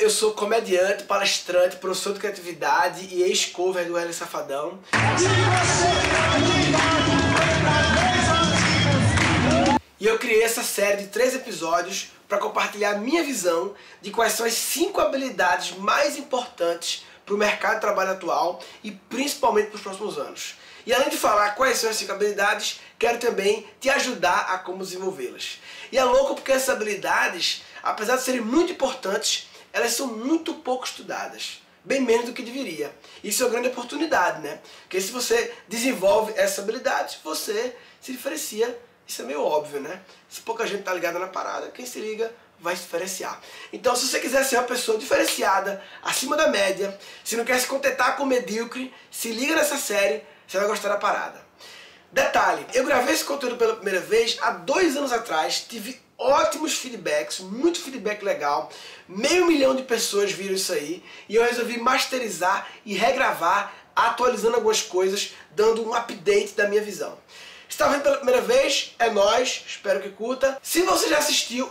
eu sou comediante, palestrante, professor de criatividade e ex-cover do Wesley Safadão. E eu criei essa série de 3 episódios para compartilhar a minha visão de quais são as 5 habilidades mais importantes para o mercado de trabalho atual e principalmente para os próximos anos. E além de falar quais são as 5 habilidades, quero também te ajudar a como desenvolvê-las. E é louco porque essas habilidades, apesar de serem muito importantes, elas são muito pouco estudadas. Bem menos do que deveria. Isso é uma grande oportunidade, né? Porque se você desenvolve essas habilidades, você se diferencia. Isso é meio óbvio, né? Se pouca gente tá ligada na parada, quem se liga vai se diferenciar. Então, se você quiser ser uma pessoa diferenciada, acima da média, se não quer se contentar com o medíocre, se liga nessa série, você vai gostar da parada. Detalhe, eu gravei esse conteúdo pela primeira vez há 2 anos atrás, tive ótimos feedbacks, muito feedback legal, 500 mil de pessoas viram isso aí, e eu resolvi masterizar e regravar, atualizando algumas coisas, dando um update da minha visão. Se está vendo pela primeira vez, é nóis, espero que curta. Se você já assistiu,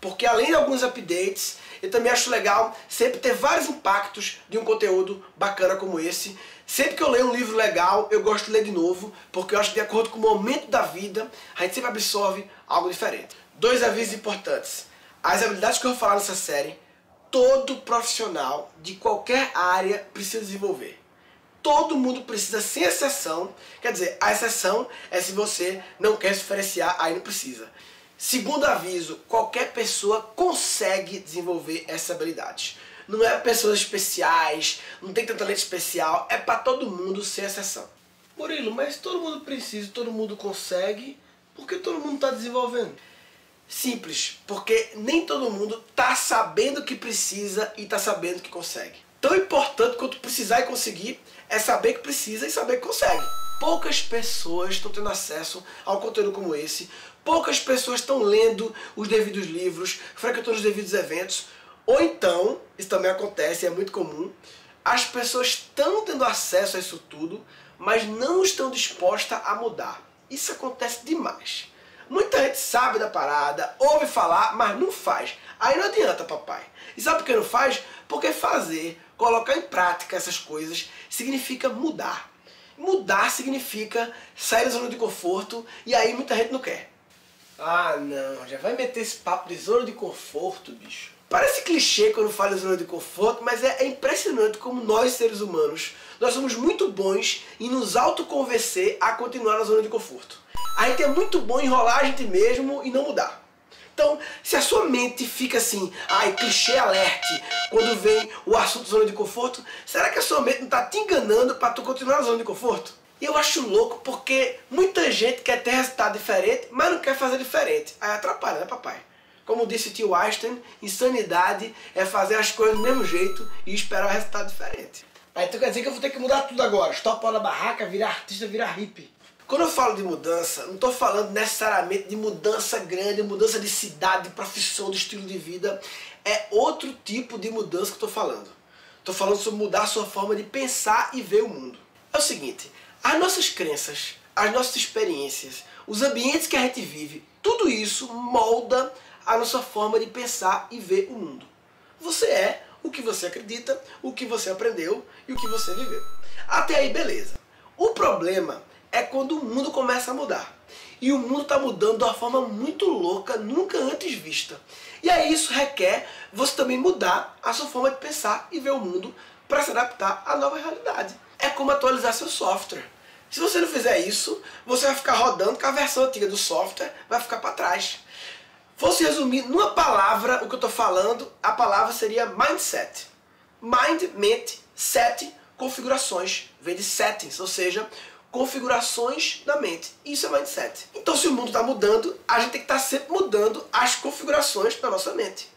porque além de alguns updates, eu também acho legal sempre ter vários impactos de um conteúdo bacana como esse. Sempre que eu leio um livro legal, eu gosto de ler de novo, porque eu acho que de acordo com o momento da vida, a gente sempre absorve algo diferente. 2 avisos importantes. As habilidades que eu vou falar nessa série, todo profissional de qualquer área precisa desenvolver. Todo mundo precisa, sem exceção. Quer dizer, a exceção é se você não quer se diferenciar, aí não precisa. Segundo aviso, qualquer pessoa consegue desenvolver essas habilidades. Não é pessoas especiais, não tem tanto talento especial, é para todo mundo, sem exceção. Murilo, mas todo mundo precisa, todo mundo consegue, por que todo mundo está desenvolvendo? Simples, porque nem todo mundo está sabendo que precisa e está sabendo que consegue. Tão importante quanto precisar e conseguir é saber que precisa e saber que consegue. Poucas pessoas estão tendo acesso a um conteúdo como esse, poucas pessoas estão lendo os devidos livros, frequentando os devidos eventos, ou então, isso também acontece, é muito comum, as pessoas estão tendo acesso a isso tudo, mas não estão dispostas a mudar. Isso acontece demais. Muita gente sabe da parada, ouve falar, mas não faz. Aí não adianta, papai. E sabe por que não faz? Porque fazer, colocar em prática essas coisas, significa mudar. Mudar significa sair da zona de conforto, e aí muita gente não quer. Ah não, já vai meter esse papo de zona de conforto, bicho. Parece clichê quando falo de zona de conforto, mas é impressionante como nós, seres humanos, nós somos muito bons em nos autoconvencer a continuar na zona de conforto. A gente é muito bom em enrolar a gente mesmo e não mudar. Então, se a sua mente fica assim, ai, clichê alerte, quando vem o assunto zona de conforto, será que a sua mente não está te enganando para tu continuar na zona de conforto? E eu acho louco porque muita gente quer ter resultado diferente, mas não quer fazer diferente. Aí atrapalha, né, papai? Como disse tio Einstein, insanidade é fazer as coisas do mesmo jeito e esperar um resultado diferente. Aí tu quer dizer que eu vou ter que mudar tudo agora, estopar na barraca, virar artista, virar hippie. Quando eu falo de mudança, não estou falando necessariamente de mudança grande, mudança de cidade, de profissão, de estilo de vida. É outro tipo de mudança que eu estou falando. Estou falando sobre mudar a sua forma de pensar e ver o mundo. É o seguinte, as nossas crenças, as nossas experiências, os ambientes que a gente vive, tudo isso molda a nossa forma de pensar e ver o mundo. Você é o que você acredita, o que você aprendeu e o que você viveu. Até aí, beleza. O problema é quando o mundo começa a mudar. E o mundo está mudando de uma forma muito louca, nunca antes vista. E aí isso requer você também mudar a sua forma de pensar e ver o mundo para se adaptar à nova realidade. É como atualizar seu software. Se você não fizer isso, você vai ficar rodando com a versão antiga do software, vai ficar para trás. Fosse resumir numa palavra o que eu estou falando, a palavra seria mindset. Mind, mente, set, configurações. Vem de settings, ou seja, configurações da mente. Isso é mindset. Então se o mundo está mudando, a gente tem que estar sempre mudando as configurações da nossa mente.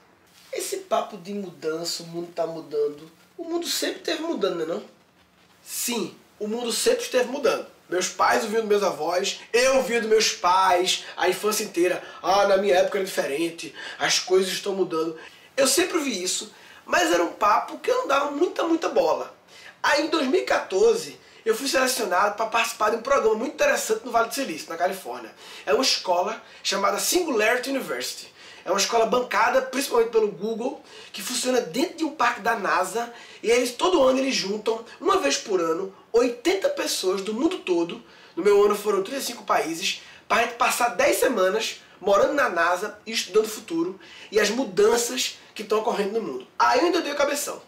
Esse papo de mudança, o mundo está mudando, o mundo sempre esteve mudando, não é não? Sim, o mundo sempre esteve mudando. Meus pais ouviam dos meus avós, eu ouvia dos meus pais, a infância inteira. Ah, na minha época era diferente, as coisas estão mudando. Eu sempre ouvi isso, mas era um papo que eu não dava muita bola. Aí em 2014, eu fui selecionado para participar de um programa muito interessante no Vale do Silício, na Califórnia. É uma escola chamada Singularity University. É uma escola bancada principalmente pelo Google, que funciona dentro de um parque da NASA, e eles todo ano eles juntam, uma vez por ano, 80 pessoas do mundo todo. No meu ano foram 35 países, para a gente passar 10 semanas morando na NASA e estudando o futuro e as mudanças que estão ocorrendo no mundo. Aí eu ainda dei o cabeção.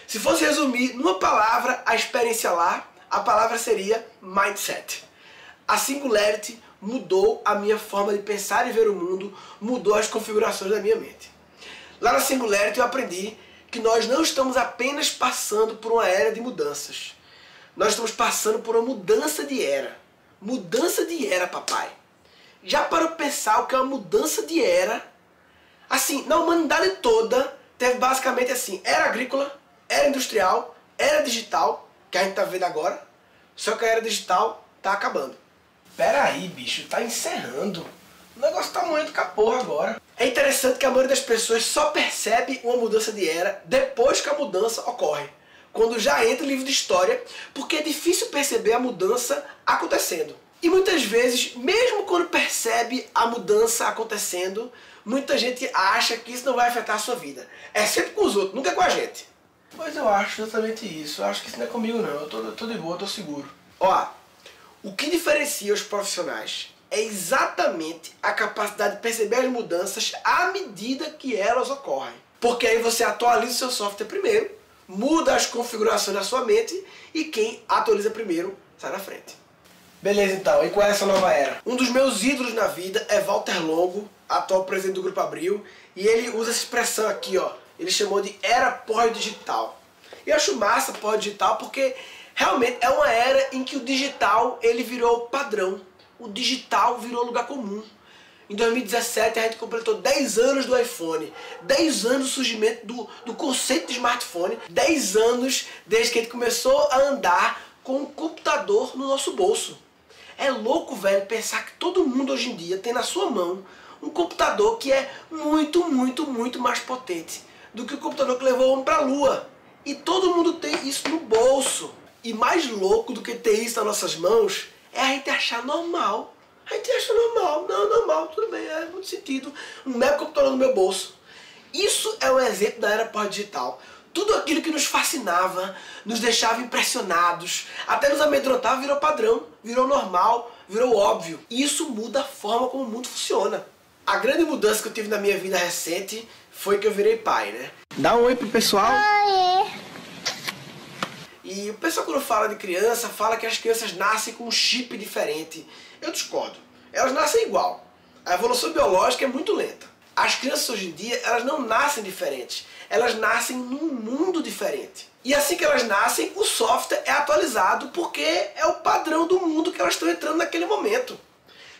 Se fosse resumir numa palavra a experiência lá, a palavra seria mindset. A Singularity mudou a minha forma de pensar e ver o mundo, mudou as configurações da minha mente. Lá na Singularity eu aprendi que nós não estamos apenas passando por uma era de mudanças. Nós estamos passando por uma mudança de era. Mudança de era, papai. Já parou para pensar o que é uma mudança de era? Assim, na humanidade toda, teve basicamente assim, era agrícola, era industrial, era digital, que a gente tá vendo agora, só que a era digital tá acabando. Pera aí, bicho, tá encerrando. O negócio tá moendo com a porra agora. É interessante que a maioria das pessoas só percebe uma mudança de era depois que a mudança ocorre. Quando já entra o livro de história, porque é difícil perceber a mudança acontecendo. E muitas vezes, mesmo quando percebe a mudança acontecendo, muita gente acha que isso não vai afetar a sua vida. É sempre com os outros, nunca é com a gente. Pois eu acho exatamente isso. Eu acho que isso não é comigo não. Eu tô de boa, eu tô seguro. Ó, o que diferencia os profissionais é exatamente a capacidade de perceber as mudanças à medida que elas ocorrem. Porque aí você atualiza o seu software primeiro, muda as configurações da sua mente e quem atualiza primeiro sai na frente. Beleza então, e qual é essa nova era? Um dos meus ídolos na vida é Walter Longo, atual presidente do Grupo Abril, e ele usa essa expressão aqui, ó. Ele chamou de era pós-digital. E eu acho massa pós-digital porque realmente é uma era em que o digital ele virou padrão. O digital virou lugar comum. Em 2017 a gente completou 10 anos do iPhone, 10 anos do surgimento do conceito de smartphone, 10 anos desde que a gente começou a andar com um computador no nosso bolso. É louco, velho, pensar que todo mundo hoje em dia tem na sua mão um computador que é muito, muito, muito mais potente do que o computador que levou o homem para a Lua. E todo mundo tem isso no bolso. E mais louco do que ter isso nas nossas mãos é a gente achar normal. A gente acha normal, não, normal, tudo bem, é muito sentido. Um mega computador no meu bolso. Isso é um exemplo da era pós-digital. Tudo aquilo que nos fascinava, nos deixava impressionados, até nos amedrontava, virou padrão, virou normal, virou óbvio. E isso muda a forma como o mundo funciona. A grande mudança que eu tive na minha vida recente foi que eu virei pai, né? Dá um oi pro pessoal. Oi! E o pessoal quando fala de criança, fala que as crianças nascem com um chip diferente. Eu discordo. Elas nascem igual. A evolução biológica é muito lenta. As crianças hoje em dia, elas não nascem diferentes. Elas nascem num mundo diferente. E assim que elas nascem, o software é atualizado porque é o padrão do mundo que elas estão entrando naquele momento.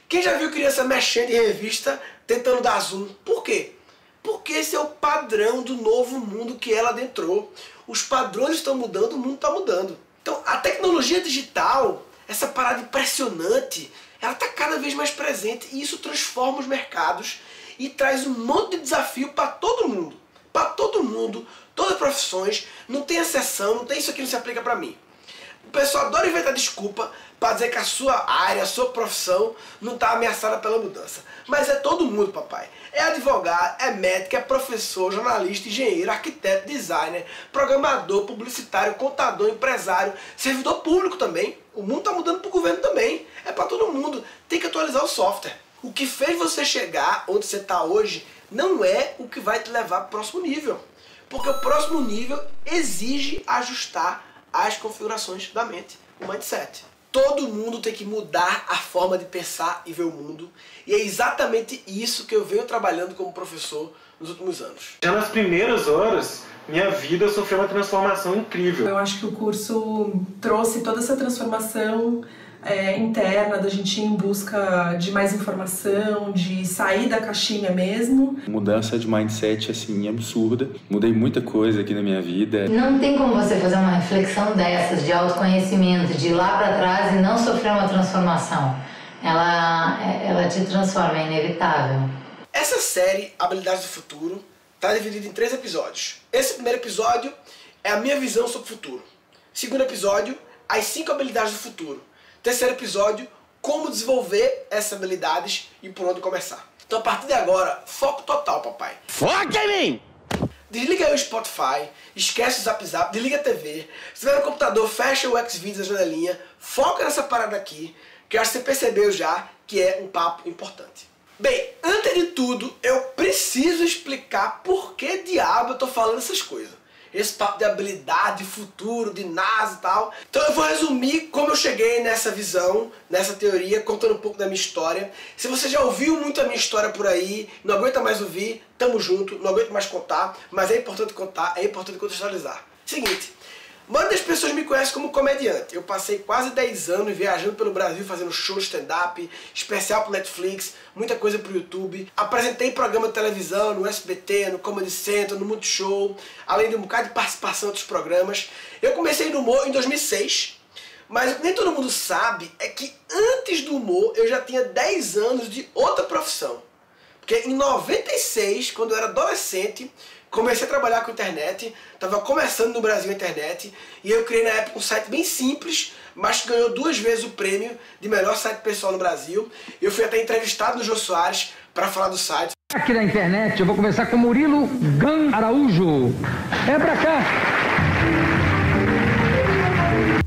Quem já viu criança mexendo em revista, tentando dar zoom? Por quê? Porque esse é o padrão do novo mundo que ela adentrou. Os padrões estão mudando, o mundo está mudando. Então a tecnologia digital, essa parada impressionante, ela está cada vez mais presente e isso transforma os mercados e traz um monte de desafio para todo mundo. Para todo mundo, todas as profissões, não tem exceção, não tem isso aqui não se aplica para mim. O pessoal adora inventar desculpa para dizer que a sua área, a sua profissão não está ameaçada pela mudança. Mas é todo mundo, papai. É advogado, é médico, é professor, jornalista, engenheiro, arquiteto, designer, programador, publicitário, contador, empresário, servidor público também. O mundo está mudando para o governo também. É para todo mundo. Tem que atualizar o software. O que fez você chegar onde você está hoje não é o que vai te levar para o próximo nível. Porque o próximo nível exige ajustar as configurações da mente, o mindset. Todo mundo tem que mudar a forma de pensar e ver o mundo. E é exatamente isso que eu venho trabalhando como professor nos últimos anos. Já nas primeiras horas, minha vida sofreu uma transformação incrível. Eu acho que o curso trouxe toda essa transformação interna, da gente ir em busca de mais informação, de sair da caixinha mesmo. Mudança de mindset, assim, absurda. Mudei muita coisa aqui na minha vida. Não tem como você fazer uma reflexão dessas, de autoconhecimento, de ir lá para trás e não sofrer uma transformação. Ela te transforma, é inevitável. Essa série, Habilidades do Futuro, está dividida em 3 episódios. Esse primeiro episódio é a minha visão sobre o futuro. Segundo episódio, as 5 habilidades do futuro. Terceiro episódio, como desenvolver essas habilidades e por onde começar. Então a partir de agora, foco total, papai. Foca em mim! Desliga aí o Spotify, esquece o Zap Zap, desliga a TV. Se tiver no computador, fecha o Xvideos, a janelinha, foca nessa parada aqui, que eu acho que você percebeu já que é um papo importante. Bem, antes de tudo, eu preciso explicar por que diabo eu tô falando essas coisas. Esse papo de habilidade, futuro, de NASA e tal. Então eu vou resumir como eu cheguei nessa visão, nessa teoria, contando um pouco da minha história. Se você já ouviu muito a minha história por aí, não aguenta mais ouvir, tamo junto, não aguento mais contar, mas é importante contar, é importante contextualizar. Seguinte, a maioria das pessoas me conhece como comediante. Eu passei quase 10 anos viajando pelo Brasil, fazendo show de stand-up, especial pro Netflix, muita coisa pro YouTube. Apresentei programa de televisão no SBT, no Comedy Central, no Multishow, além de um bocado de participação em outros programas. Eu comecei no humor em 2006, mas o que nem todo mundo sabe é que antes do humor eu já tinha 10 anos de outra profissão. Porque em 96, quando eu era adolescente, comecei a trabalhar com internet, estava começando no Brasil a internet, e eu criei na época um site bem simples, mas que ganhou 2 vezes o prêmio de melhor site pessoal no Brasil. Eu fui até entrevistado no Jô Soares para falar do site. Aqui na internet eu vou começar com Murilo Gun Araújo. É pra cá!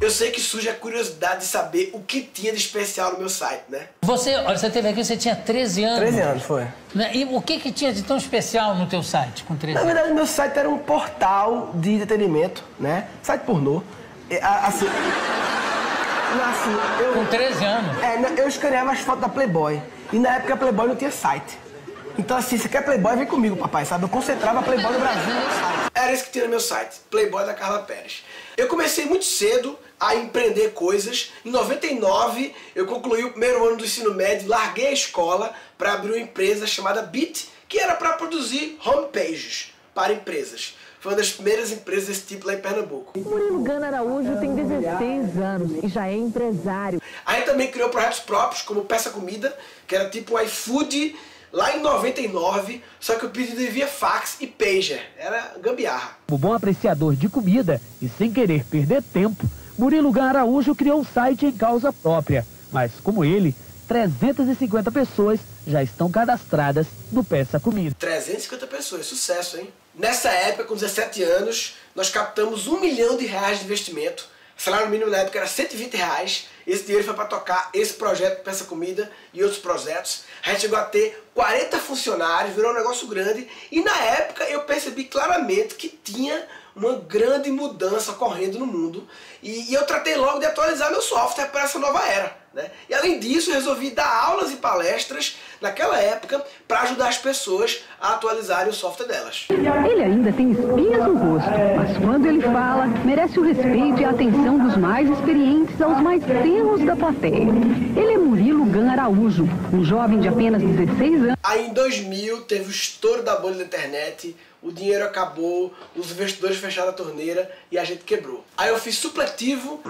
Eu sei que surge a curiosidade de saber o que tinha de especial no meu site, né? Você teve aqui, você tinha 13 anos. 13 anos, foi. E o que tinha de tão especial no teu site com 13 anos? Na verdade, meu site era um portal de entretenimento, né? Site pornô. Com 13 anos? Eu escaneava as fotos da Playboy. E na época a Playboy não tinha site. Então assim, se quer Playboy, vem comigo, papai, sabe? Eu concentrava a Playboy no Brasil no site. Era isso que tinha no meu site, Playboy da Carla Pérez. Eu comecei muito cedo a empreender coisas. Em 99, eu concluí o primeiro ano do ensino médio, larguei a escola para abrir uma empresa chamada Bit, que era para produzir homepages para empresas. Foi uma das primeiras empresas desse tipo lá em Pernambuco. Murilo Gun Araújo tem 16 anos e já é empresário. A gente também criou projetos próprios, como Peça Comida, que era tipo um iFood, lá em 99, só que o pedido via fax e pager. Era gambiarra. O bom apreciador de comida e sem querer perder tempo, Murilo Gun Araújo criou um site em causa própria. Mas, como ele, 350 pessoas já estão cadastradas no Peça Comida. 350 pessoas, sucesso, hein? Nessa época, com 17 anos, nós captamos R$1 milhão de investimento. O salário mínimo na época era R$120. Esse dinheiro foi para tocar esse projeto Peça Comida e outros projetos. A gente chegou a ter 40 funcionários, virou um negócio grande. E na época eu percebi claramente que tinha uma grande mudança ocorrendo no mundo. E eu tratei logo de atualizar meu software para essa nova era, né? E além disso, eu resolvi dar aulas e palestras naquela época para ajudar as pessoas a atualizarem o software delas. Ele ainda tem espinhas no rosto, mas quando ele fala, merece o respeito e a atenção dos mais experientes aos mais tenros da plateia. Ele é Murilo Gun Araújo, um jovem de apenas 16 anos. Aí em 2000 teve o estouro da bolha da internet, o dinheiro acabou, os investidores fecharam a torneira e a gente quebrou. Aí eu fiz supletivo.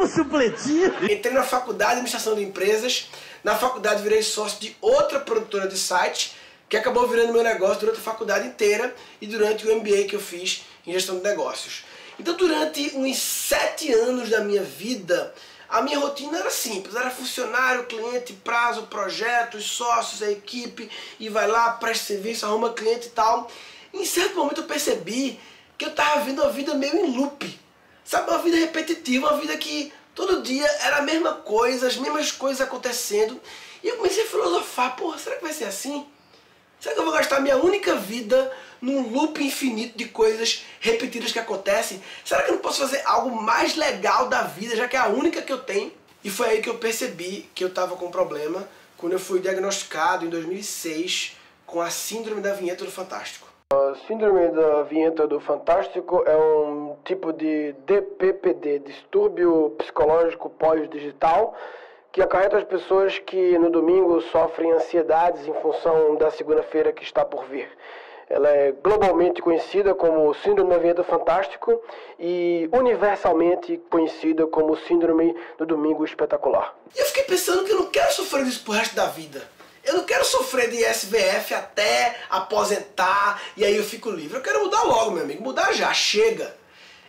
Supletivo? Entrei na faculdade de administração de empresas. Na faculdade virei sócio de outra produtora de site, que acabou virando meu negócio durante a faculdade inteira e durante o MBA que eu fiz em gestão de negócios. Então durante uns 7 anos da minha vida, a minha rotina era simples, era funcionário, cliente, prazo, projetos, sócios, a equipe, e vai lá, presta serviço, arruma cliente e tal. Em certo momento eu percebi que eu estava vivendo uma vida meio em loop. Sabe, uma vida repetitiva, uma vida que todo dia era a mesma coisa, as mesmas coisas acontecendo. E eu comecei a filosofar, porra, será que vai ser assim? Será que eu vou gastar minha única vida num loop infinito de coisas repetidas que acontecem? Será que eu não posso fazer algo mais legal da vida, já que é a única que eu tenho? E foi aí que eu percebi que eu estava com um problema, quando eu fui diagnosticado em 2006 com a Síndrome da Vinheta do Fantástico. A Síndrome da Vinheta do Fantástico é um tipo de DPPD, distúrbio psicológico pós-digital, que acarreta as pessoas que no domingo sofrem ansiedades em função da segunda-feira que está por vir. Ela é globalmente conhecida como Síndrome da Vinheta do Fantástico e universalmente conhecida como Síndrome do Domingo Espetacular. E eu fiquei pensando que eu não quero sofrer disso pro resto da vida. Eu não quero sofrer de SVF até aposentar e aí eu fico livre. Eu quero mudar logo, meu amigo, mudar já, chega.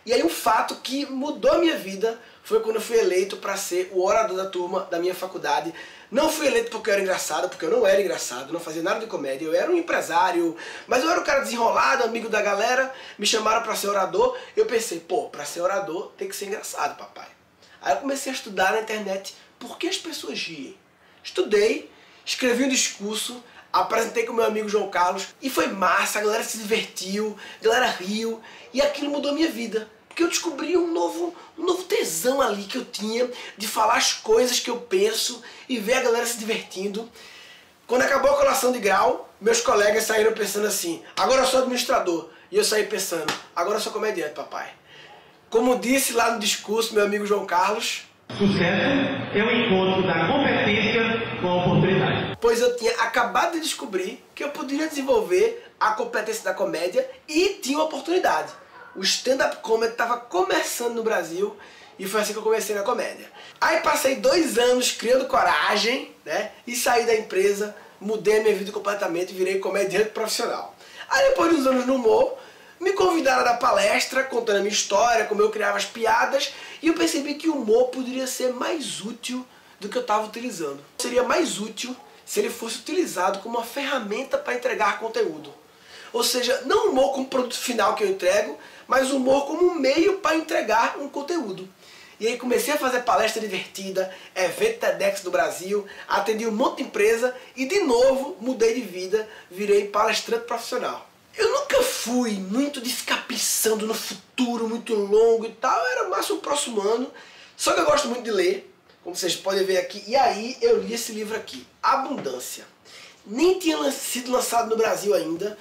E aí um fato que mudou a minha vida foi quando eu fui eleito para ser o orador da turma da minha faculdade. Não fui eleito porque eu era engraçado, porque eu não era engraçado, não fazia nada de comédia, eu era um empresário, mas eu era um cara desenrolado, amigo da galera, me chamaram para ser orador, eu pensei, pô, para ser orador tem que ser engraçado, papai. Aí eu comecei a estudar na internet por que as pessoas riem. Estudei, escrevi um discurso, apresentei com meu amigo João Carlos e foi massa, a galera se divertiu, a galera riu e aquilo mudou a minha vida. Porque eu descobri um novo tesão ali que eu tinha de falar as coisas que eu penso e ver a galera se divertindo. Quando acabou a colação de grau, meus colegas saíram pensando assim, agora eu sou administrador. E eu saí pensando, agora eu sou comediante, papai. Como disse lá no discurso meu amigo João Carlos, sucesso é o encontro da competência com a oportunidade. Pois eu tinha acabado de descobrir que eu poderia desenvolver a competência da comédia e tinha uma oportunidade. O stand-up comedy estava começando no Brasil e foi assim que eu comecei na comédia. Aí passei 2 anos criando coragem, né? E saí da empresa, mudei a minha vida completamente e virei comediante profissional. Aí depois de uns anos no humor, me convidaram a dar palestra contando a minha história, como eu criava as piadas, e eu percebi que o humor poderia ser mais útil do que eu estava utilizando. Seria mais útil se ele fosse utilizado como uma ferramenta para entregar conteúdo. Ou seja, não o humor como produto final que eu entrego, mas o humor como um meio para entregar um conteúdo. E aí comecei a fazer palestra divertida, evento TEDx do Brasil, atendi um monte de empresa e de novo mudei de vida, virei palestrante profissional. Eu nunca fui muito de ficar pensando no futuro muito longo e tal, era mais o próximo ano. Só que eu gosto muito de ler, como vocês podem ver aqui, e aí eu li esse livro aqui, Abundância. Nem tinha sido lançado no Brasil ainda.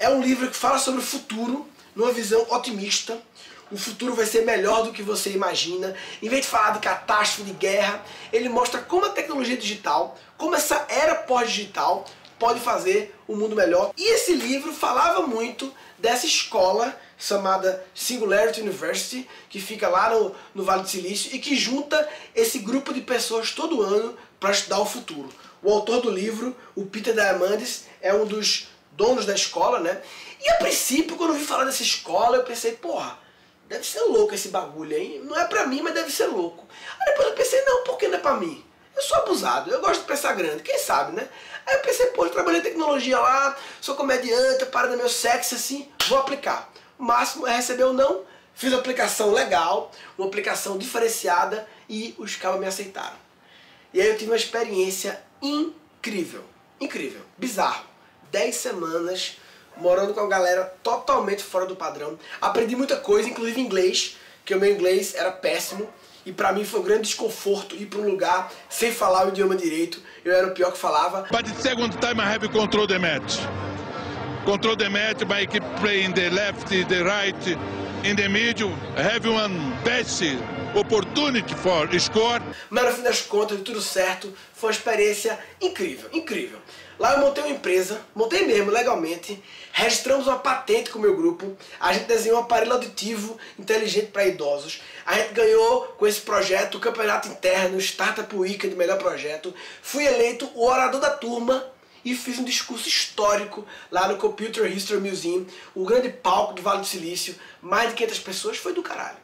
É um livro que fala sobre o futuro, numa visão otimista. O futuro vai ser melhor do que você imagina. Em vez de falar de catástrofe, de guerra, ele mostra como a tecnologia digital, como essa era pós-digital, pode fazer o mundo melhor. E esse livro falava muito dessa escola chamada Singularity University, que fica lá no Vale do Silício e que junta esse grupo de pessoas todo ano para estudar o futuro. O autor do livro, o Peter Diamandis, é um dos donos da escola, né? E a princípio, quando eu vi falar dessa escola, eu pensei, porra, deve ser louco esse bagulho, hein? Não é pra mim, mas deve ser louco. Aí depois eu pensei, não, por que não é pra mim? Eu sou abusado, eu gosto de pensar grande, quem sabe, né? Aí eu pensei, pô, eu trabalhei em tecnologia lá, sou comediante, parada meu sexo assim, vou aplicar. O máximo é receber ou não, fiz uma aplicação legal, uma aplicação diferenciada e os cabos me aceitaram. E aí eu tive uma experiência incrível, incrível, bizarro. 10 semanas morando com a galera totalmente fora do padrão. Aprendi muita coisa, inclusive inglês, que o meu inglês era péssimo. E pra mim foi um grande desconforto ir pra um lugar sem falar o idioma direito. Eu era o pior que falava. But the second time I have control the match. Control the match by keep playing the left, the right, in the middle. Have one best opportunity for score. Mas no fim das contas, deu tudo certo. Foi uma experiência incrível, incrível. Lá eu montei uma empresa, montei mesmo, legalmente, registramos uma patente com o meu grupo, a gente desenhou um aparelho auditivo inteligente para idosos, a gente ganhou com esse projeto o campeonato interno, Startup Weekend, melhor projeto, fui eleito o orador da turma e fiz um discurso histórico lá no Computer History Museum, o grande palco do Vale do Silício, mais de 500 pessoas, foi do caralho.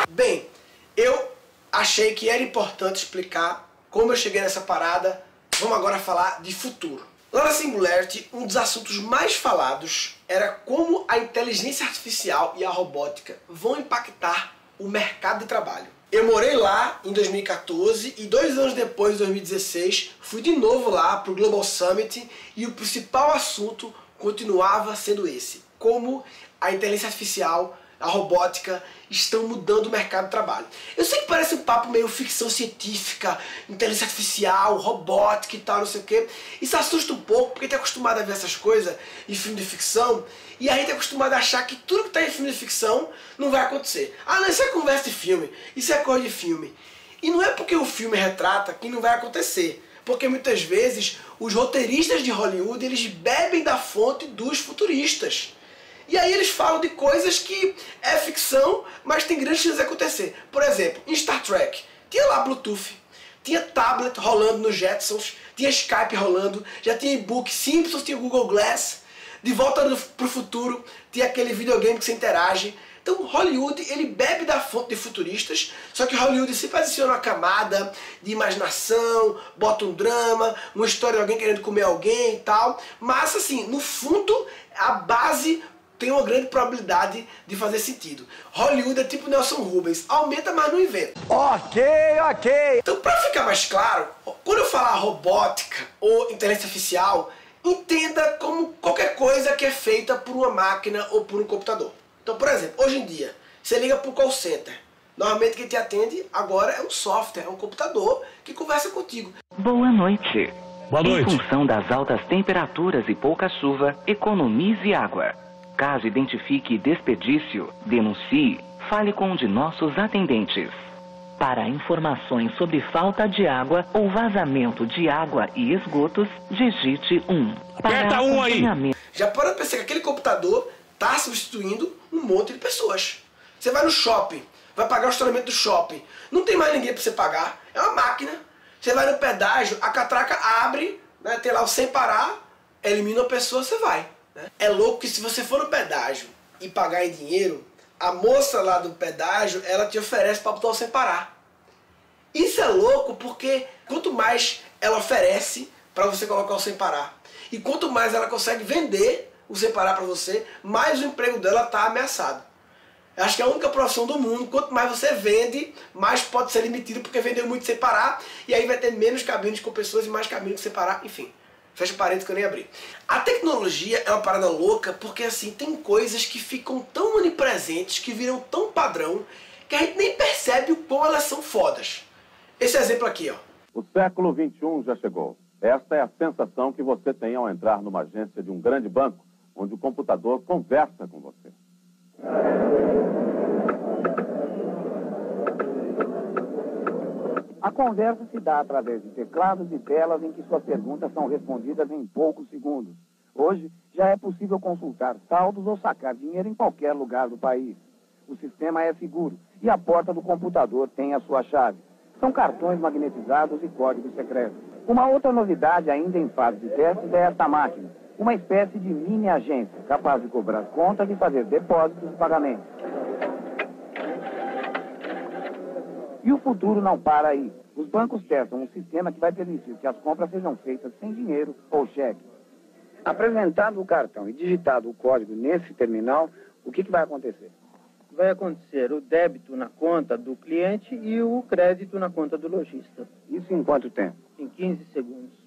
Bem, eu achei que era importante explicar como eu cheguei nessa parada. Vamos agora falar de futuro. Lá na Singularity, um dos assuntos mais falados era como a inteligência artificial e a robótica vão impactar o mercado de trabalho. Eu morei lá em 2014 e 2 anos depois, em 2016, fui de novo lá para o Global Summit e o principal assunto continuava sendo esse. Como a inteligência artificial, a robótica estão mudando o mercado de trabalho. Eu sei que parece um papo meio ficção científica, inteligência artificial, robótica e tal, não sei o que. Isso assusta um pouco, porque a gente é acostumado a ver essas coisas em filme de ficção, e a gente é acostumado a achar que tudo que está em filme de ficção não vai acontecer. Ah, não, isso é conversa de filme, isso é coisa de filme. E não é porque o filme retrata que não vai acontecer. Porque muitas vezes os roteiristas de Hollywood, eles bebem da fonte dos futuristas. E aí eles falam de coisas que é ficção, mas tem grandes chances de acontecer. Por exemplo, em Star Trek, tinha lá Bluetooth, tinha tablet rolando no Jetsons, tinha Skype rolando, já tinha e-book, Simpsons, tinha Google Glass, De Volta pro Futuro, tinha aquele videogame que você interage. Então Hollywood, ele bebe da fonte de futuristas, só que Hollywood sempre adiciona uma camada de imaginação, bota um drama, uma história de alguém querendo comer alguém e tal. Mas assim, no fundo, a base tem uma grande probabilidade de fazer sentido. Hollywood é tipo Nelson Rubens, aumenta, mas não inventa. Ok. Então, para ficar mais claro, quando eu falar robótica ou inteligência artificial, entenda como qualquer coisa que é feita por uma máquina ou por um computador. Então, por exemplo, hoje em dia, você liga para o call center. Normalmente quem te atende agora é um software, é um computador que conversa contigo. Boa noite. Boa noite. Em função das altas temperaturas e pouca chuva, economize água. Caso identifique desperdício, denuncie, fale com um de nossos atendentes. Para informações sobre falta de água ou vazamento de água e esgotos, digite 1. Aperta 1 aí! Já para pensar que aquele computador está substituindo um monte de pessoas. Você vai no shopping, vai pagar o estacionamento do shopping, não tem mais ninguém para você pagar, é uma máquina. Você vai no pedágio, a catraca abre, né, tem lá o sem parar, elimina a pessoa, você vai. Né? É louco que se você for no pedágio e pagar em dinheiro, a moça lá do pedágio, ela te oferece para botar o sem parar. Isso é louco porque quanto mais ela oferece para você colocar o sem parar, e quanto mais ela consegue vender o sem parar para você, mais o emprego dela está ameaçado. Eu acho que é a única profissão do mundo, quanto mais você vende, mais pode ser demitido porque vendeu muito sem parar, e aí vai ter menos cabines com pessoas e mais cabines sem parar, enfim. Fecha parênteses que eu nem abri. A tecnologia é uma parada louca porque assim, tem coisas que ficam tão onipresentes, que viram tão padrão, que a gente nem percebe o quão elas são fodas. Esse exemplo aqui, ó. O século XXI já chegou. Esta é a sensação que você tem ao entrar numa agência de um grande banco, onde o computador conversa com você. A conversa se dá através de teclados e telas em que suas perguntas são respondidas em poucos segundos. Hoje, já é possível consultar saldos ou sacar dinheiro em qualquer lugar do país. O sistema é seguro e a porta do computador tem a sua chave. São cartões magnetizados e códigos secretos. Uma outra novidade ainda em fase de testes é esta máquina, uma espécie de mini agência, capaz de cobrar contas e fazer depósitos e pagamentos. E o futuro não para aí. Os bancos testam um sistema que vai permitir que as compras sejam feitas sem dinheiro ou cheque. Apresentado o cartão e digitado o código nesse terminal, o que vai acontecer? Vai acontecer o débito na conta do cliente e o crédito na conta do lojista. Isso em quanto tempo? Em 15 segundos.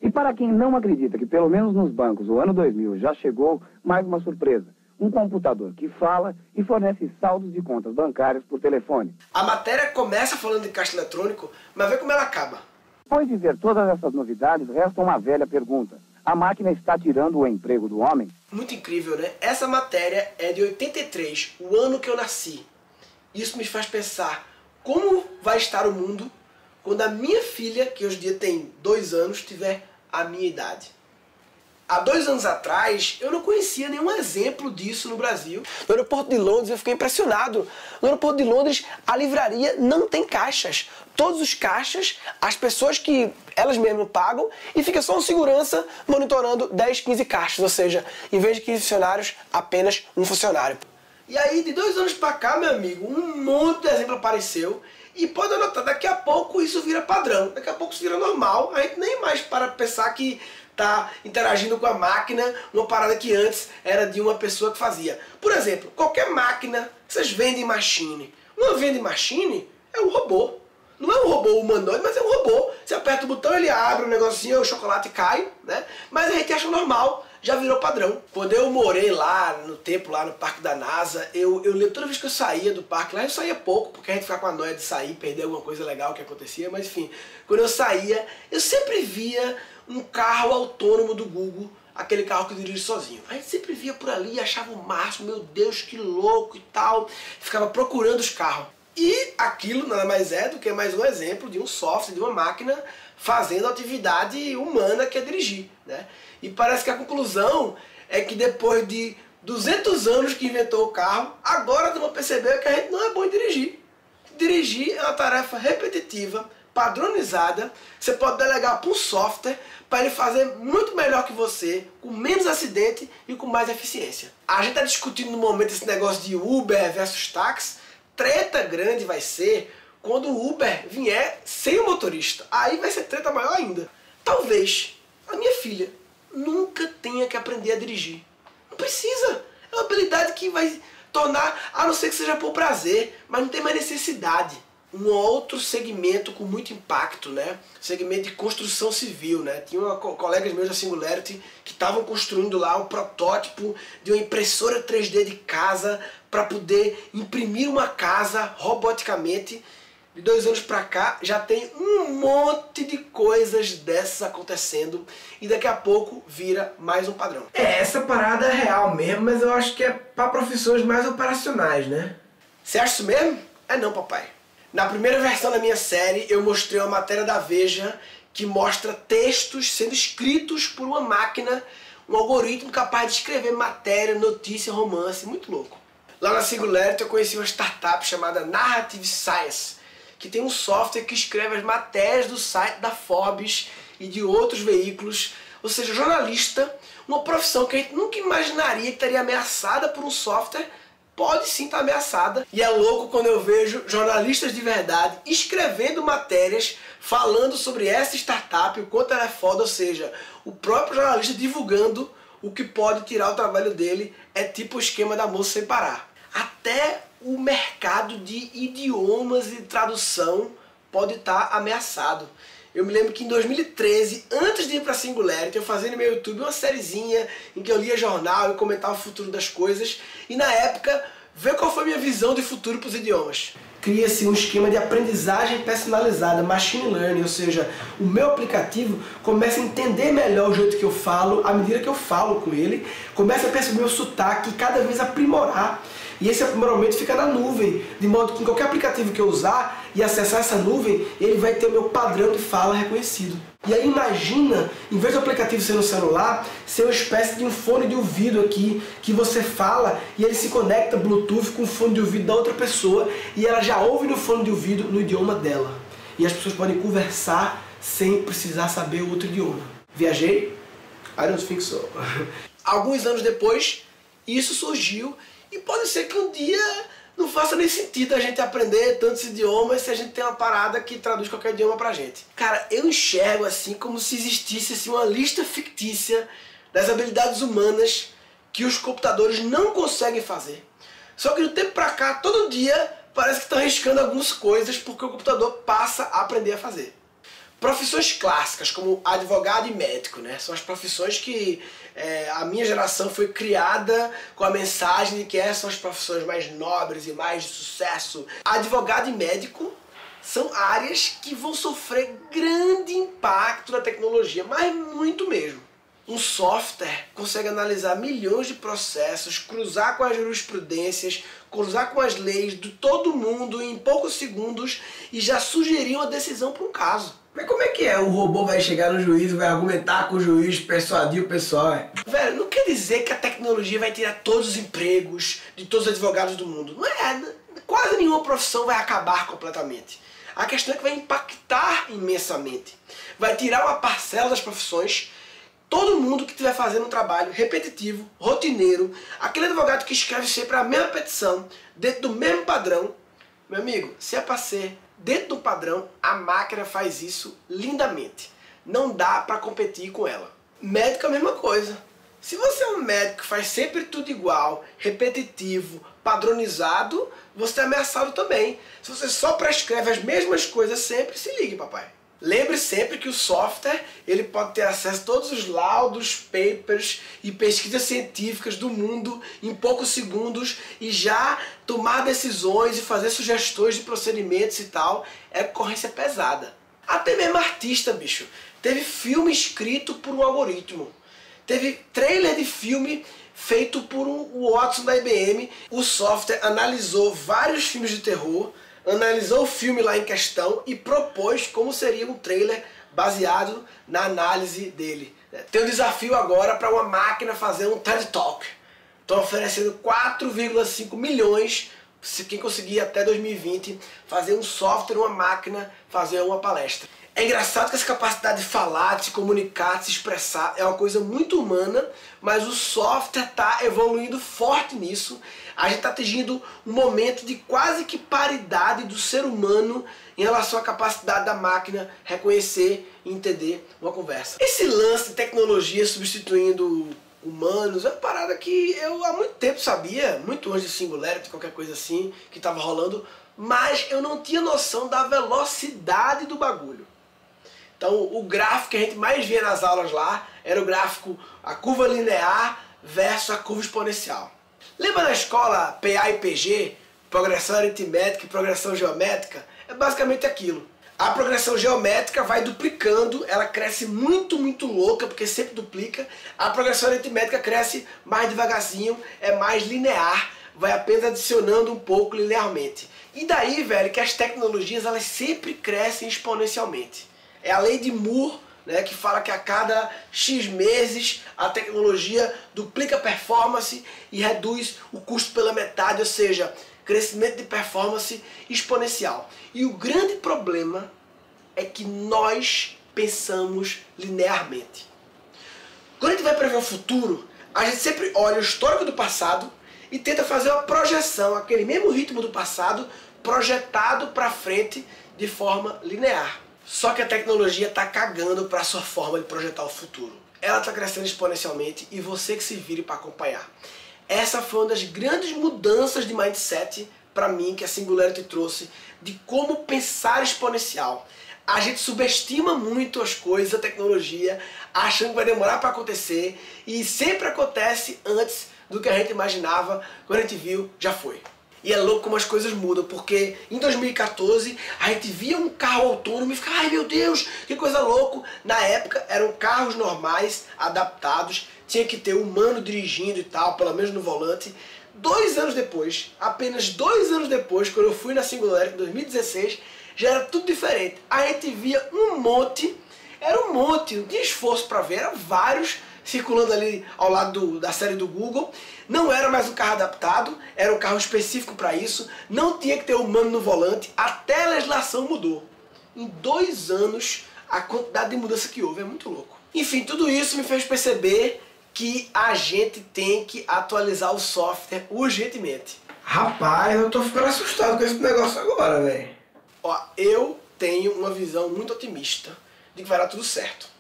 E para quem não acredita que pelo menos nos bancos o ano 2000 já chegou, mais uma surpresa. Um computador que fala e fornece saldos de contas bancárias por telefone. A matéria começa falando de caixa eletrônico, mas vê como ela acaba. Depois de ver todas essas novidades, resta uma velha pergunta. A máquina está tirando o emprego do homem? Muito incrível, né? Essa matéria é de 83, o ano que eu nasci. Isso me faz pensar como vai estar o mundo quando a minha filha, que hoje em dia tem 2 anos, tiver a minha idade. Há 2 anos atrás, eu não conhecia nenhum exemplo disso no Brasil. No aeroporto de Londres, eu fiquei impressionado. No aeroporto de Londres, a livraria não tem caixas. Todos os caixas, as pessoas que elas mesmas pagam, e fica só um segurança monitorando 10, 15 caixas. Ou seja, em vez de 15 funcionários, apenas um funcionário. E aí, de 2 anos pra cá, meu amigo, um monte de exemplo apareceu. E pode anotar, daqui a pouco isso vira padrão. Daqui a pouco isso vira normal. A gente nem mais para pensar que tá interagindo com a máquina, uma parada que antes era de uma pessoa que fazia. Por exemplo, qualquer máquina, vocês vendem machine. Uma vending machine é um robô. Não é um robô humanoide, mas é um robô. Você aperta o botão, ele abre um negocinho, o chocolate cai, né? Mas a gente acha normal, já virou padrão. Quando eu morei lá no tempo, lá no parque da NASA, eu lembro toda vez que eu saía do parque lá, eu saía pouco, porque a gente ficava com a noia de sair, perder alguma coisa legal que acontecia, mas enfim, quando eu saía, eu sempre via um carro autônomo do Google, aquele carro que dirige sozinho. A gente sempre via por ali, achava o máximo, meu Deus, que louco e tal, ficava procurando os carros. E aquilo nada mais é do que mais um exemplo de um software, de uma máquina fazendo a atividade humana que é dirigir, né? E parece que a conclusão é que depois de 200 anos que inventou o carro, agora vamos perceber que a gente não é bom em dirigir. Dirigir é uma tarefa repetitiva, padronizada, você pode delegar para um software para ele fazer muito melhor que você, com menos acidente e com mais eficiência. A gente está discutindo no momento esse negócio de Uber versus táxi. Treta grande vai ser quando o Uber vier sem o motorista. Aí vai ser treta maior ainda. Talvez a minha filha nunca tenha que aprender a dirigir. Não precisa. É uma habilidade que vai tornar, a não ser que seja por prazer, mas não tem mais necessidade. Um outro segmento com muito impacto, né? Segmento de construção civil, né? Tinha colegas meus da Singularity que estavam construindo lá um protótipo de uma impressora 3D de casa para poder imprimir uma casa roboticamente. De 2 anos para cá já tem um monte de coisas dessas acontecendo e daqui a pouco vira mais um padrão. Essa parada é real mesmo, mas eu acho que é para profissões mais operacionais, né? Você acha isso mesmo? É não, papai. Na primeira versão da minha série, eu mostrei uma matéria da Veja que mostra textos sendo escritos por uma máquina, um algoritmo capaz de escrever matéria, notícia, romance, muito louco. Lá na Singularity eu conheci uma startup chamada Narrative Science, que tem um software que escreve as matérias do site da Forbes e de outros veículos, ou seja, jornalista, uma profissão que a gente nunca imaginaria que estaria ameaçada por um software, pode sim estar ameaçada. E é louco quando eu vejo jornalistas de verdade escrevendo matérias falando sobre essa startup, o quanto ela é foda, ou seja, o próprio jornalista divulgando o que pode tirar o trabalho dele, é tipo o esquema da moça sem parar. Até o mercado de idiomas e tradução pode estar ameaçado. Eu me lembro que em 2013, antes de ir para a Singularity, eu fazia no meu YouTube uma sériezinha em que eu lia jornal e comentava o futuro das coisas. E na época, ver qual foi a minha visão de futuro para os idiomas. Cria-se um esquema de aprendizagem personalizada, machine learning, ou seja, o meu aplicativo começa a entender melhor o jeito que eu falo, à medida que eu falo com ele, começa a perceber o sotaque e cada vez aprimorar. E esse aprimoramento fica na nuvem, de modo que em qualquer aplicativo que eu usar e acessar essa nuvem, ele vai ter o meu padrão de fala reconhecido. E aí imagina, em vez do aplicativo ser no celular, ser uma espécie de um fone de ouvido aqui, que você fala e ele se conecta Bluetooth com o fone de ouvido da outra pessoa e ela já ouve no fone de ouvido no idioma dela. E as pessoas podem conversar sem precisar saber o outro idioma. Viajei? I don't think so. Alguns anos depois, isso surgiu. E pode ser que um dia não faça nem sentido a gente aprender tantos idiomas se a gente tem uma parada que traduz qualquer idioma pra gente. Cara, eu enxergo assim como se existisse assim, uma lista fictícia das habilidades humanas que os computadores não conseguem fazer. Só que do tempo pra cá, todo dia, parece que estão arriscando algumas coisas porque o computador passa a aprender a fazer. Profissões clássicas como advogado e médico, né? São as profissões que a minha geração foi criada com a mensagem de que essas são as profissões mais nobres e mais de sucesso. Advogado e médico são áreas que vão sofrer grande impacto na tecnologia, mas muito mesmo. Um software consegue analisar milhões de processos, cruzar com as jurisprudências, cruzar com as leis de todo mundo em poucos segundos e já sugerir uma decisão para um caso. Mas como é que é? O robô vai chegar no juiz, vai argumentar com o juiz, persuadir o pessoal, Velho, não quer dizer que a tecnologia vai tirar todos os empregos de todos os advogados do mundo. Não é, quase nenhuma profissão vai acabar completamente. A questão é que vai impactar imensamente. Vai tirar uma parcela das profissões. Todo mundo que estiver fazendo um trabalho repetitivo, rotineiro, aquele advogado que escreve sempre a mesma petição, dentro do mesmo padrão, meu amigo, se é para ser dentro do padrão, a máquina faz isso lindamente. Não dá para competir com ela. Médico é a mesma coisa. Se você é um médico que faz sempre tudo igual, repetitivo, padronizado, você é ameaçado também. Se você só prescreve as mesmas coisas sempre, se ligue, papai. Lembre sempre que o software ele pode ter acesso a todos os laudos, papers e pesquisas científicas do mundo em poucos segundos e já tomar decisões e fazer sugestões de procedimentos e tal. É concorrência pesada. Até mesmo artista, bicho. Teve filme escrito por um algoritmo. Teve trailer de filme feito por um Watson da IBM. O software analisou vários filmes de terror, analisou o filme lá em questão e propôs como seria um trailer baseado na análise dele. Tem um desafio agora para uma máquina fazer um TED Talk. Estão oferecendo 4,5 milhões quem conseguir até 2020 fazer um software, uma máquina, fazer uma palestra. É engraçado que essa capacidade de falar, de se comunicar, de se expressar é uma coisa muito humana, mas o software está evoluindo forte nisso. A gente está atingindo um momento de quase que paridade do ser humano em relação à capacidade da máquina reconhecer e entender uma conversa. Esse lance de tecnologia substituindo humanos é uma parada que eu há muito tempo sabia, muito antes de Singularity, qualquer coisa assim, que estava rolando, mas eu não tinha noção da velocidade do bagulho. Então o gráfico que a gente mais via nas aulas lá era o gráfico, a curva linear versus a curva exponencial. Lembra na escola PA e PG, progressão aritmética e progressão geométrica? É basicamente aquilo. A progressão geométrica vai duplicando, ela cresce muito louca, porque sempre duplica. A progressão aritmética cresce mais devagarzinho, é mais linear, vai apenas adicionando um pouco linearmente. E daí, velho, que as tecnologias elas sempre crescem exponencialmente. É a lei de Moore, né, que fala que a cada X meses a tecnologia duplica a performance e reduz o custo pela metade, ou seja, crescimento de performance exponencial. E o grande problema é que nós pensamos linearmente. Quando a gente vai prever o futuro, a gente sempre olha o histórico do passado e tenta fazer uma projeção, aquele mesmo ritmo do passado, projetado para frente de forma linear. Só que a tecnologia está cagando para a sua forma de projetar o futuro. Ela está crescendo exponencialmente e você que se vire para acompanhar. Essa foi uma das grandes mudanças de mindset para mim que a Singularity trouxe, de como pensar exponencial. A gente subestima muito as coisas, a tecnologia, achando que vai demorar para acontecer e sempre acontece antes do que a gente imaginava, quando a gente viu, já foi. E é louco como as coisas mudam, porque em 2014 a gente via um carro autônomo e ficava, ai meu Deus, que coisa louca. Na época eram carros normais, adaptados, tinha que ter humano dirigindo e tal, pelo menos no volante. 2 anos depois, apenas 2 anos depois, quando eu fui na Singularity em 2016, já era tudo diferente. A gente via um monte, não tinha esforço para ver, eram vários circulando ali ao lado da série do Google. Não era mais um carro adaptado, era um carro específico para isso, não tinha que ter humano no volante, até a legislação mudou. Em 2 anos, a quantidade de mudança que houve é muito louco. Enfim, tudo isso me fez perceber que a gente tem que atualizar o software urgentemente. Rapaz, eu tô ficando assustado com esse negócio agora, velho. Ó, eu tenho uma visão muito otimista de que vai dar tudo certo.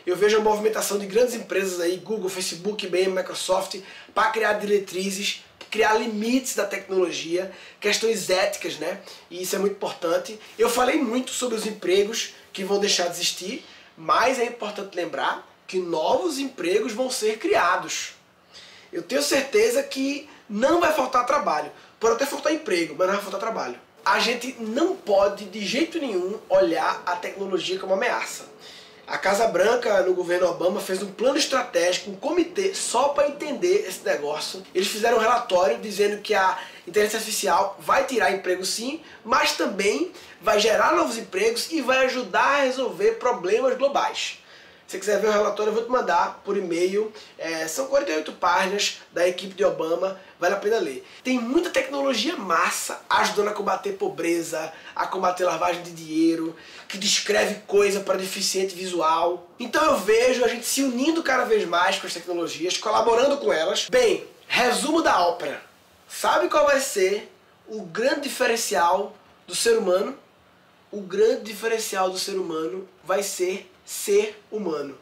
Eu vejo a movimentação de grandes empresas aí, Google, Facebook, IBM, Microsoft, para criar diretrizes, criar limites da tecnologia, questões éticas, né? E isso é muito importante. Eu falei muito sobre os empregos que vão deixar de existir, mas é importante lembrar que novos empregos vão ser criados. Eu tenho certeza que não vai faltar trabalho. Pode até faltar emprego, mas não vai faltar trabalho. A gente não pode, de jeito nenhum, olhar a tecnologia como ameaça. A Casa Branca, no governo Obama, fez um plano estratégico, um comitê só para entender esse negócio. Eles fizeram um relatório dizendo que a inteligência artificial vai tirar emprego sim, mas também vai gerar novos empregos e vai ajudar a resolver problemas globais. Se você quiser ver o relatório, eu vou te mandar por e-mail. São 48 páginas da equipe de Obama, vale a pena ler. Tem muita tecnologia massa ajudando a combater pobreza, a combater lavagem de dinheiro, que descreve coisa para deficiente visual. Então eu vejo a gente se unindo cada vez mais com as tecnologias, colaborando com elas. Bem, resumo da ópera. Sabe qual vai ser o grande diferencial do ser humano? O grande diferencial do ser humano vai ser humano.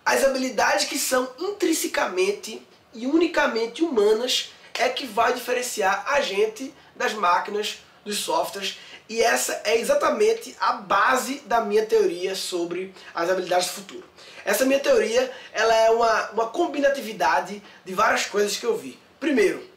As habilidades que são intrinsecamente e unicamente humanas é que vai diferenciar a gente das máquinas, dos softwares, e essa é exatamente a base da minha teoria sobre as habilidades do futuro. Essa minha teoria ela é uma combinatividade de várias coisas que eu vi. Primeiro,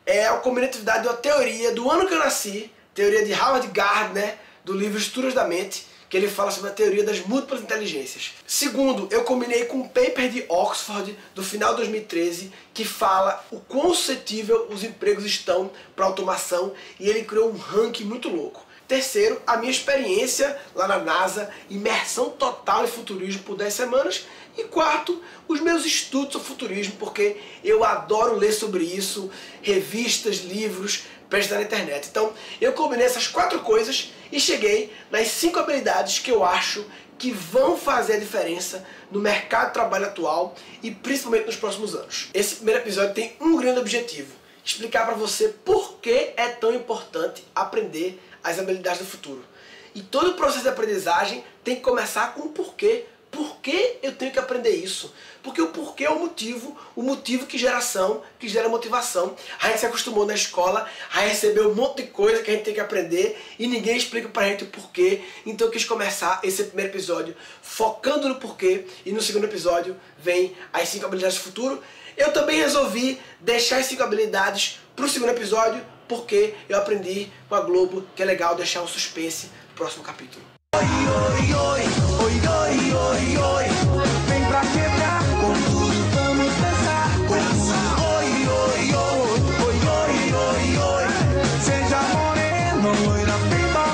é a combinatividade de uma teoria do ano que eu nasci, teoria de Howard Gardner, do livro Estruturas da Mente, que ele fala sobre a teoria das múltiplas inteligências. Segundo, eu combinei com um paper de Oxford do final de 2013 que fala o quão suscetível os empregos estão para automação, e ele criou um ranking muito louco. Terceiro, a minha experiência lá na NASA, imersão total em futurismo por 10 semanas. E quarto, os meus estudos sobre futurismo, porque eu adoro ler sobre isso, revistas, livros, pesquisar na internet. Então, eu combinei essas 4 coisas e cheguei nas 5 habilidades que eu acho que vão fazer a diferença no mercado de trabalho atual e principalmente nos próximos anos. Esse primeiro episódio tem um grande objetivo: explicar para você por que é tão importante aprender as habilidades do futuro. E todo o processo de aprendizagem tem que começar com o porquê. Por que eu tenho que aprender isso? Porque o porquê é o motivo que gera ação, que gera motivação. A gente se acostumou na escola a receber um monte de coisa que a gente tem que aprender e ninguém explica pra gente o porquê. Então eu quis começar esse primeiro episódio focando no porquê, e no segundo episódio vem as 5 habilidades do futuro. Eu também resolvi deixar as 5 habilidades pro segundo episódio, porque eu aprendi com a Globo que é legal deixar um suspense no próximo capítulo. Oi, oi, oi, oi, oi, oi, oi, vem pra quebrar, com tudo vamos dançar, com tudo. Oi, oi, oi, oi, oi, oi, oi, seja morena, loira, feita